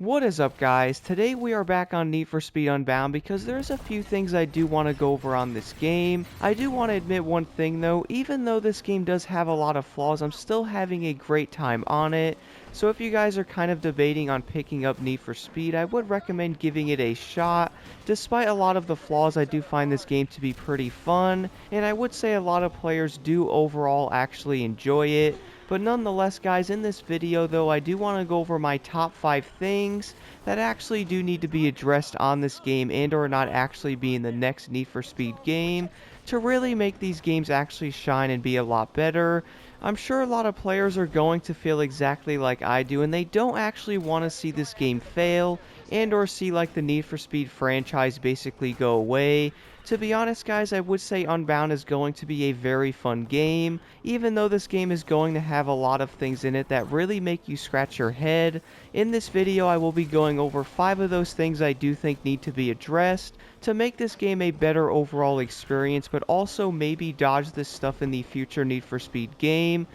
What is up, guys? Today we are back on Need for Speed Unbound because there's a few things I do want to go over on this game. I do want to admit one thing though, even though this game does have a lot of flaws, I'm still having a great time on it. So if you guys are kind of debating on picking up Need for Speed, I would recommend giving it a shot. Despite a lot of the flaws, I do find this game to be pretty fun, and I would say a lot of players do overall actually enjoy it. But nonetheless, guys, in this video though, I do want to go over my top 5 things that actually do need to be addressed on this game and or not actually be in the next Need for Speed game to really make these games actually shine and be a lot better. I'm sure a lot of players are going to feel exactly like I do, and they don't actually want to see this game fail and or see like the Need for Speed franchise basically go away. To be honest, guys, I would say Unbound is going to be a very fun game, even though this game is going to have a lot of things in it that really make you scratch your head. In this video, I will be going over 5 of those things I do think need to be addressed to make this game a better overall experience, but also maybe dodge this stuff in the future Need for Speed game.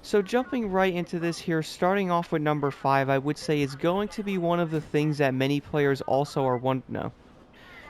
So jumping right into this here, starting off with number 5, I would say is going to be one of the things that many players also are no.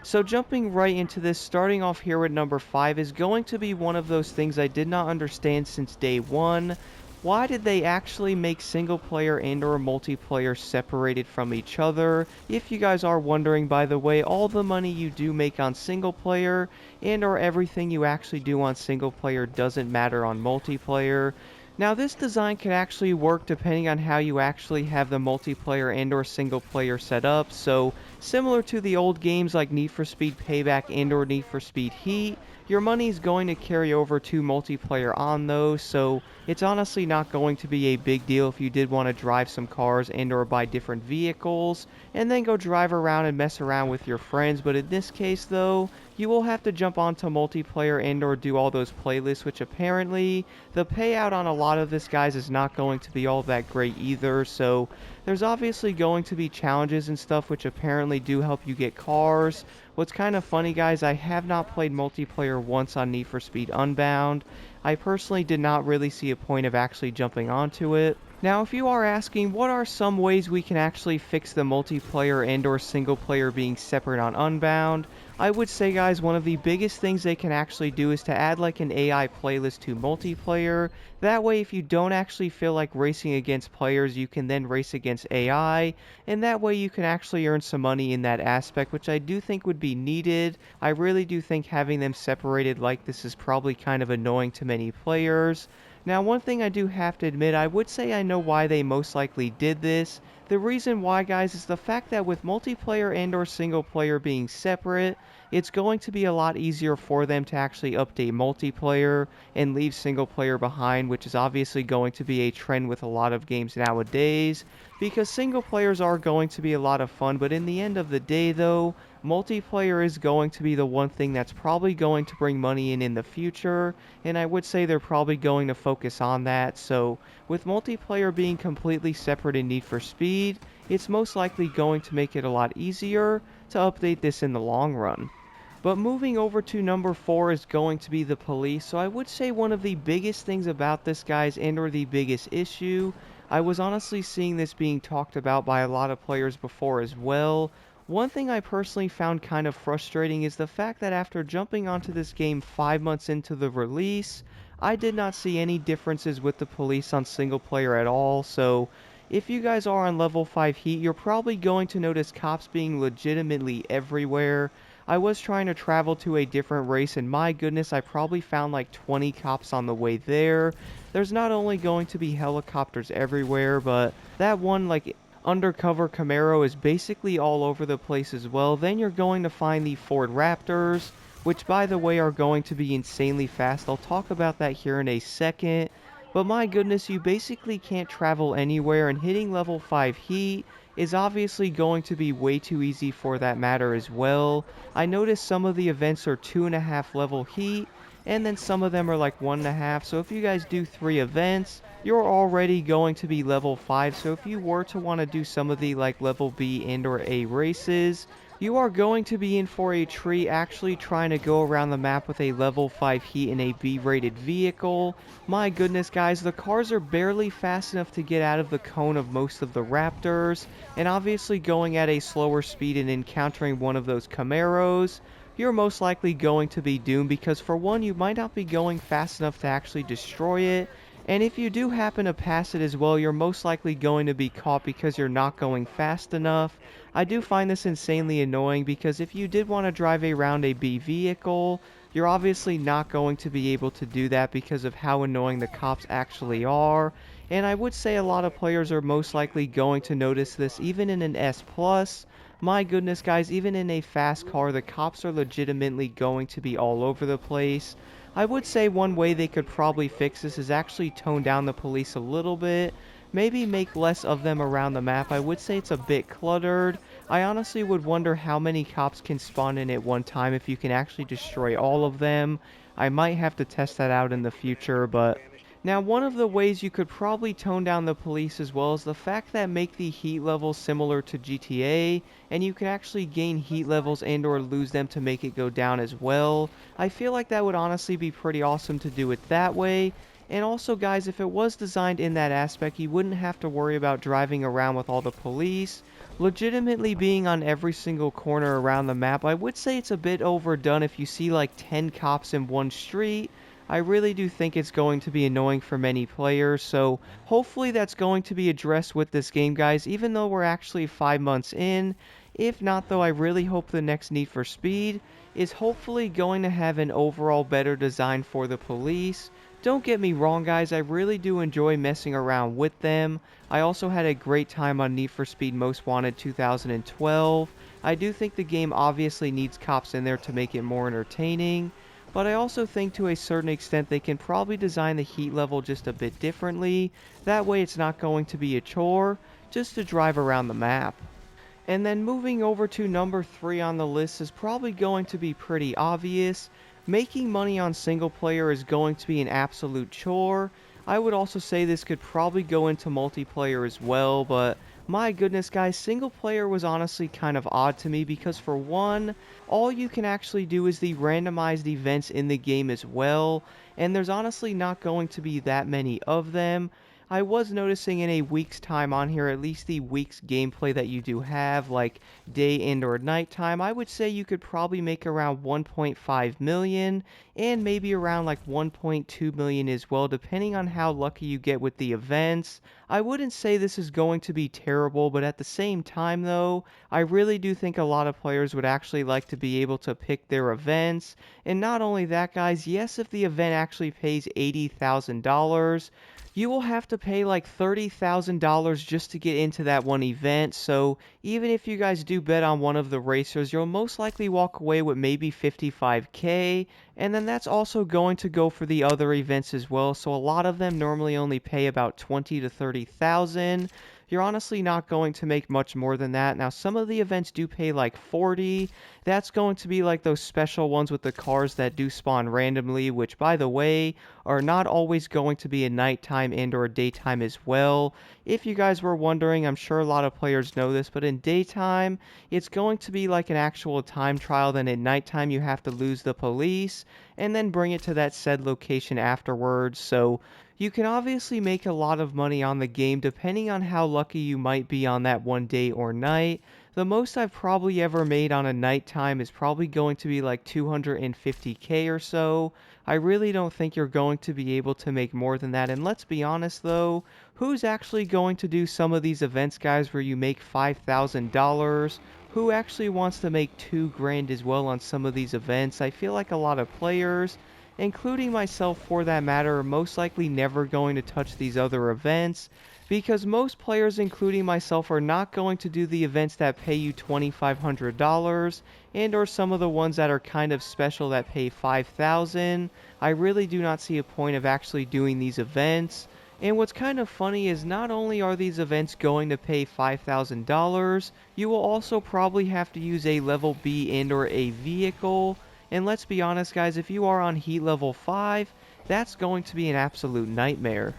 So jumping right into this, starting off here with number 5 is going to be one of those things I did not understand since day one. Why did they actually make single player and or multiplayer separated from each other? If you guys are wondering, by the way, all the money you do make on single player and or everything you actually do on single player doesn't matter on multiplayer. Now this design can actually work depending on how you actually have the multiplayer and or single player set up. So similar to the old games like Need for Speed Payback and or Need for Speed Heat, your money is going to carry over to multiplayer on those, so it's honestly not going to be a big deal if you did want to drive some cars and or buy different vehicles and then go drive around and mess around with your friends. But in this case though, you will have to jump onto multiplayer and or do all those playlists, which apparently the payout on a lot of this, guys, is not going to be all that great either. So there's obviously going to be challenges and stuff which apparently do help you get cars. What's kind of funny, guys, I have not played multiplayer once on Need for Speed Unbound. I personally did not really see a point of actually jumping onto it. Now, if you are asking, what are some ways we can actually fix the multiplayer and or single player being separate on Unbound? I would say, guys, one of the biggest things they can actually do is to add like an AI playlist to multiplayer. That way, if you don't actually feel like racing against players, you can then race against AI, and that way you can actually earn some money in that aspect, which I do think would be needed. I really do think having them separated like this is probably kind of annoying to many players. Now, one thing I do have to admit, I would say I know why they most likely did this. The reason why, guys, is the fact that with multiplayer and or single player being separate, it's going to be a lot easier for them to actually update multiplayer and leave single player behind, which is obviously going to be a trend with a lot of games nowadays, because single players are going to be a lot of fun, but in the end of the day though, multiplayer is going to be the one thing that's probably going to bring money in the future, and I would say they're probably going to focus on that. So with multiplayer being completely separate in Need for Speed, it's most likely going to make it a lot easier to update this in the long run. But moving over to number 4 is going to be the police. So I would say one of the biggest things about this, guys, and or the biggest issue, I was honestly seeing this being talked about by a lot of players before as well. One thing I personally found kind of frustrating is the fact that after jumping onto this game 5 months into the release, I did not see any differences with the police on single player at all. So if you guys are on level 5 Heat, you're probably going to notice cops being legitimately everywhere. I was trying to travel to a different race, and my goodness, I probably found like 20 cops on the way there. There's not only going to be helicopters everywhere, but that one like undercover Camaro is basically all over the place as well. Then you're going to find the Ford Raptors, which by the way are going to be insanely fast. I'll talk about that here in a second. But my goodness, you basically can't travel anywhere, and hitting level 5 Heat is obviously going to be way too easy for that matter as well. I noticed some of the events are 2.5 level Heat, and then some of them are like 1.5. So if you guys do 3 events, you're already going to be level 5. So if you were to want to do some of the like level B and or A races, You are going to be in for a treat actually trying to go around the map with a level 5 heat in a B-rated vehicle. My goodness guys, the cars are barely fast enough to get out of the cone of most of the Raptors, and obviously going at a slower speed and encountering one of those Camaros, you're most likely going to be doomed because for one, you might not be going fast enough to actually destroy it, and if you do happen to pass it as well, you're most likely going to be caught because you're not going fast enough. I do find this insanely annoying because if you did want to drive around a B vehicle, you're obviously not going to be able to do that because of how annoying the cops actually are. And I would say a lot of players are most likely going to notice this even in an S+. My goodness guys, even in a fast car, the cops are legitimately going to be all over the place. I would say one way they could probably fix this is actually tone down the police a little bit. Maybe make less of them around the map. I would say it's a bit cluttered. I honestly would wonder how many cops can spawn in at one time if you can actually destroy all of them. I might have to test that out in the future, but now, one of the ways you could probably tone down the police as well is the fact that make the heat levels similar to GTA, and you can actually gain heat levels and or lose them to make it go down as well. I feel like that would honestly be pretty awesome to do it that way. And also guys, if it was designed in that aspect, you wouldn't have to worry about driving around with all the police. Legitimately being on every single corner around the map, I would say it's a bit overdone if you see like 10 cops in one street. I really do think it's going to be annoying for many players, so hopefully that's going to be addressed with this game, guys, even though we're actually 5 months in. If not, though, I really hope the next Need for Speed is hopefully going to have an overall better design for the police. Don't get me wrong, guys, I really do enjoy messing around with them. I also had a great time on Need for Speed Most Wanted 2012. I do think the game obviously needs cops in there to make it more entertaining. But I also think to a certain extent they can probably design the heat level just a bit differently. That way it's not going to be a chore just to drive around the map. And then moving over to number 3 on the list is probably going to be pretty obvious. Making money on single player is going to be an absolute chore. I would also say this could probably go into multiplayer as well, but my goodness guys, single player was honestly kind of odd to me because for one, all you can actually do is the randomized events in the game as well, and there's honestly not going to be that many of them. I was noticing in a week's time on here, at least the week's gameplay that you do have, like day and or nighttime, I would say you could probably make around 1.5 million and maybe around like 1.2 million as well, depending on how lucky you get with the events. I wouldn't say this is going to be terrible, but at the same time though, I really do think a lot of players would actually like to be able to pick their events. And not only that guys, yes, if the event actually pays $80,000, you will have to pay like $30,000 just to get into that one event. So even if you guys do bet on one of the racers, you'll most likely walk away with maybe 55K. And then that's also going to go for the other events as well. So a lot of them normally only pay about 20 to 30,000. You're honestly not going to make much more than that. Now, some of the events do pay like 40. That's going to be like those special ones with the cars that do spawn randomly, which by the way, are not always going to be a nighttime and or daytime as well. If you guys were wondering, I'm sure a lot of players know this, but in daytime, it's going to be like an actual time trial. Then at nighttime, you have to lose the police and then bring it to that said location afterwards. So you can obviously make a lot of money on the game depending on how lucky you might be on that one day or night. The most I've probably ever made on a nighttime is probably going to be like 250K or so. I really don't think you're going to be able to make more than that. And let's be honest though, who's actually going to do some of these events, guys, where you make $5,000? Who actually wants to make 2 grand as well on some of these events? I feel like a lot of players, including myself for that matter, are most likely never going to touch these other events because most players, including myself, are not going to do the events that pay you $2,500 and or some of the ones that are kind of special that pay $5,000. I really do not see a point of actually doing these events. And what's kind of funny is not only are these events going to pay $5,000, you will also probably have to use a level B and or a vehicle. And let's be honest guys, if you are on heat level 5, that's going to be an absolute nightmare.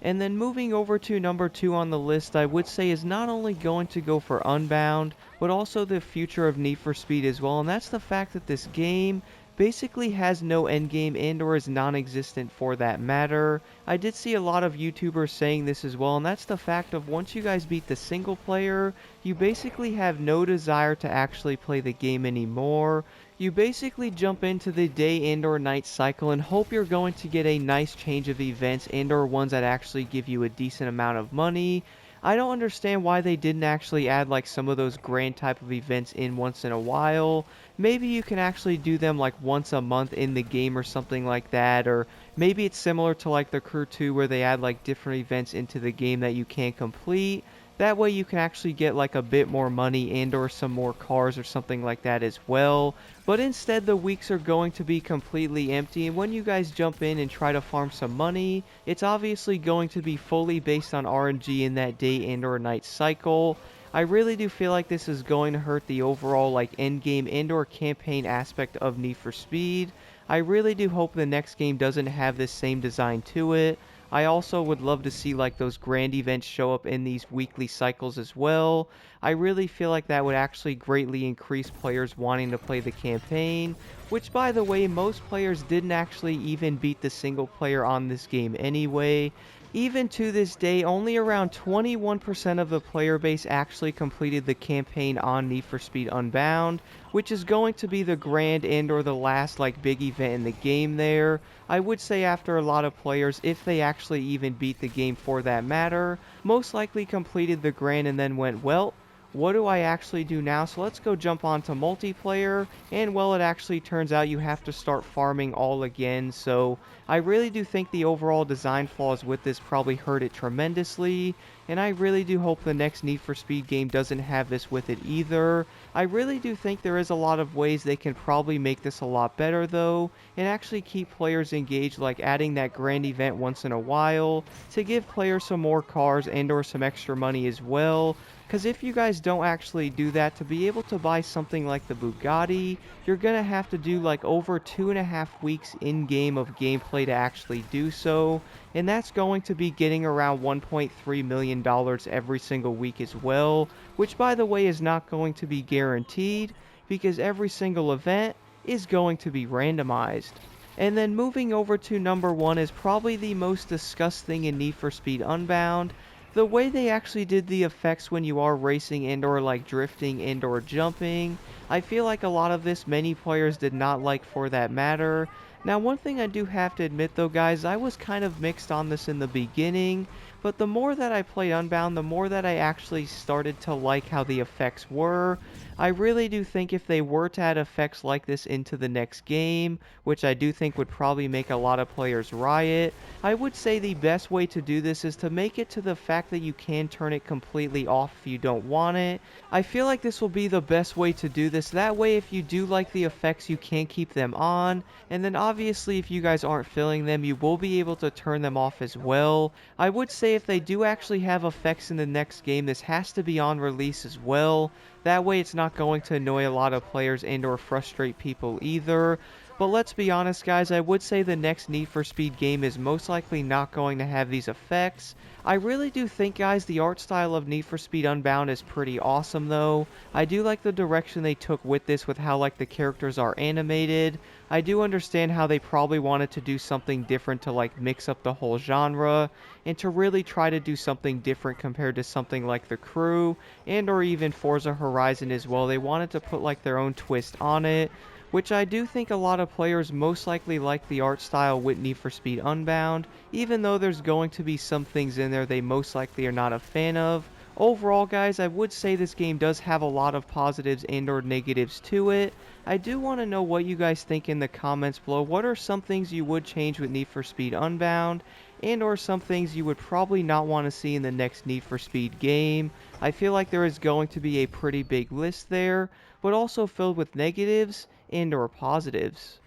And then moving over to number 2 on the list, I would say is not only going to go for Unbound, but also the future of Need for Speed as well, and that's the fact that this game basically has no endgame and or is non-existent for that matter. I did see a lot of YouTubers saying this as well, and that's the fact of once you guys beat the single player, you basically have no desire to actually play the game anymore. You basically jump into the day and or night cycle and hope you're going to get a nice change of events and or ones that actually give you a decent amount of money. I don't understand why they didn't actually add like some of those grand type of events in once in a while. Maybe you can actually do them like once a month in the game or something like that, or maybe it's similar to like the Crew 2 where they add like different events into the game that you can't complete. That way you can actually get like a bit more money and or some more cars or something like that as well. But instead the weeks are going to be completely empty, and when you guys jump in and try to farm some money, it's obviously going to be fully based on RNG in that day and or night cycle. I really do feel like this is going to hurt the overall like end game and or campaign aspect of Need for Speed. I really do hope the next game doesn't have this same design to it. I also would love to see like those grand events show up in these weekly cycles as well. I really feel like that would actually greatly increase players wanting to play the campaign, which by the way, most players didn't actually even beat the single player on this game anyway. Even to this day, only around 21% of the player base actually completed the campaign on Need for Speed Unbound, which is going to be the grand and or the last like big event in the game there. I would say after a lot of players, if they actually even beat the game for that matter, most likely completed the grand and then went, well, what do I actually do now? So let's go jump onto multiplayer, and well, it actually turns out you have to start farming all again. So I really do think the overall design flaws with this probably hurt it tremendously, and I really do hope the next Need for Speed game doesn't have this with it either. I really do think there is a lot of ways they can probably make this a lot better though, and actually keep players engaged, like adding that grand event once in a while to give players some more cars and or some extra money as well. Because if you guys don't actually do that, to be able to buy something like the Bugatti, you're going to have to do like over 2.5 weeks in-game of gameplay to actually do so. And that's going to be getting around $1.3 million every single week as well. Which by the way is not going to be guaranteed, because every single event is going to be randomized. And then moving over to number 1 is probably the most discussed thing in Need for Speed Unbound. The way they actually did the effects when you are racing and or like drifting and or jumping, I feel like a lot of this many players did not like for that matter. Now one thing I do have to admit though guys, I was kind of mixed on this in the beginning, but the more that I played Unbound, the more that I actually started to like how the effects were. I really do think if they were to add effects like this into the next game, which I do think would probably make a lot of players riot, I would say the best way to do this is to make it to the fact that you can turn it completely off if you don't want it. I feel like this will be the best way to do this. That way if you do like the effects, you can keep them on, and then obviously if you guys aren't feeling them, you will be able to turn them off as well. I would say if they do actually have effects in the next game, this has to be on release as well. That way it's not going to annoy a lot of players and or frustrate people either. But let's be honest guys, I would say the next Need for Speed game is most likely not going to have these effects. I really do think guys the art style of Need for Speed Unbound is pretty awesome though. I do like the direction they took with this, with how like the characters are animated. I do understand how they probably wanted to do something different to like mix up the whole genre, and to really try to do something different compared to something like The Crew and or even Forza Horizon as well. They wanted to put like their own twist on it, which I do think a lot of players most likely like the art style with Need for Speed Unbound, even though there's going to be some things in there they most likely are not a fan of. Overall guys, I would say this game does have a lot of positives and or negatives to it. I do want to know what you guys think in the comments below. What are some things you would change with Need for Speed Unbound, and or some things you would probably not want to see in the next Need for Speed game? I feel like there is going to be a pretty big list there, but also filled with negatives and or positives.